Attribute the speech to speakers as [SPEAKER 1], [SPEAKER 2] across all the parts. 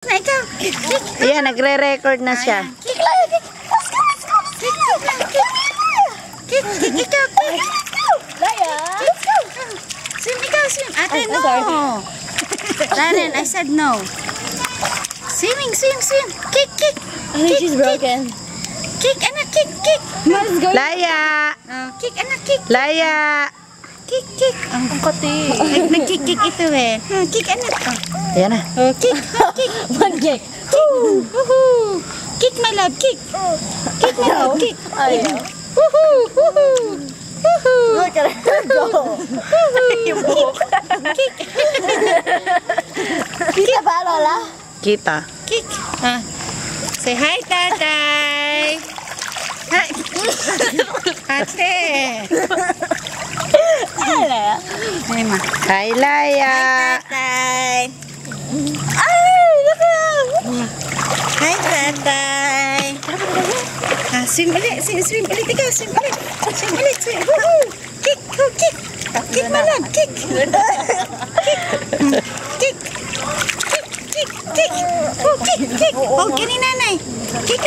[SPEAKER 1] Na ikaw.
[SPEAKER 2] Ayan, nagre-record na siya.
[SPEAKER 1] Kick lang. Let's go. Kick. Ikaw.
[SPEAKER 3] Laya.
[SPEAKER 1] Let's go. Swim, ikaw, swim. Ate, no. Darren, I said no. Swimming. Kick.
[SPEAKER 3] I think she's broken.
[SPEAKER 1] Kick, anak, kick.
[SPEAKER 3] Let's go.
[SPEAKER 2] Laya!
[SPEAKER 1] Kick, anak, kick.
[SPEAKER 2] Laya!
[SPEAKER 1] Kick.
[SPEAKER 3] Ang kati.
[SPEAKER 1] Nag-kick ito eh. Kick, anak.
[SPEAKER 2] Ayan na.
[SPEAKER 1] Kick.
[SPEAKER 3] One kick.
[SPEAKER 1] Woohoo. Kick, my love, kick. Kick, my love, kick.
[SPEAKER 3] Ayaw.
[SPEAKER 1] Woohoo.
[SPEAKER 3] Look at her go. Yung buhok.
[SPEAKER 1] Kick.
[SPEAKER 3] Kita ba, Lola?
[SPEAKER 2] Kita.
[SPEAKER 1] Kick. Say hi, tatay. Hi. Ate.
[SPEAKER 3] Laya.
[SPEAKER 1] Ay, ma.
[SPEAKER 2] Hi, Laya!
[SPEAKER 1] Tatay.
[SPEAKER 3] Ay, look at
[SPEAKER 1] Hi, tatay. Swim ulit. Swim ulit. Ikaw, swim ulit. Woohoo. Kick. Kick, my love. Kick. Kick. Oh, kini nanay. Kick.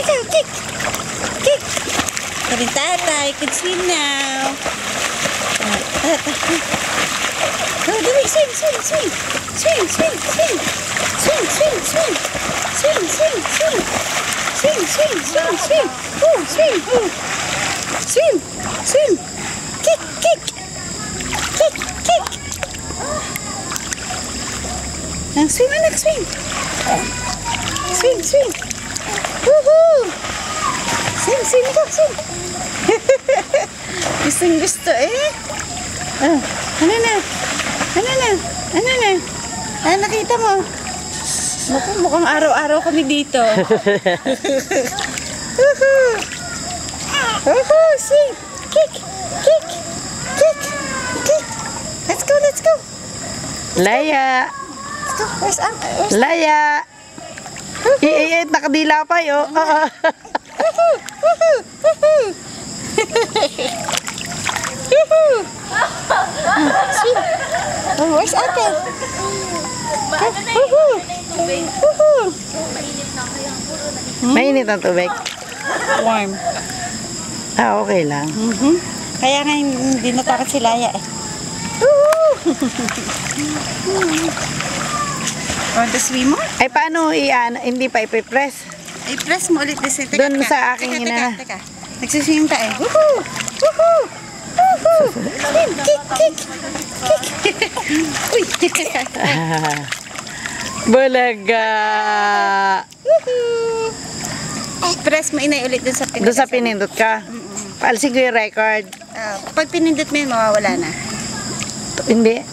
[SPEAKER 1] Kini tatay. Can swim now. Oh, dali. Swim. Swim. Kick. Swim, anak, swim. Swim. Woohoo! Swim, ikaw, swim. Gusto eh. Ano na? Nakita mo? Mukhang araw-araw kami dito. Woohoo! Swim! Kick! Let's go!
[SPEAKER 2] Laya!
[SPEAKER 1] Let's go. Where's
[SPEAKER 2] Laya! Nakadila pa yun.
[SPEAKER 1] Swim. Oh, where's Ate?
[SPEAKER 2] Mainit ang tubig.
[SPEAKER 1] Warm.
[SPEAKER 2] Okay lang.
[SPEAKER 1] Kaya nga hindi natakot si Laya eh. Want to swim mo?
[SPEAKER 2] Ay, paano hindi pa ipipress?
[SPEAKER 1] I-press mo ulit this.
[SPEAKER 2] Doon sa aking ina.
[SPEAKER 1] Teka. Nagsiswim tayo. Woohoo! Swim! Kick! Uy!
[SPEAKER 2] Bulaga!
[SPEAKER 1] Woohoo! Press mo inay ulit dun sa pinindot.
[SPEAKER 2] Doon sa pinindot ka? Paalsin ko yung record.
[SPEAKER 1] Pag pinindot mo yun, mawawala na.
[SPEAKER 2] Hindi.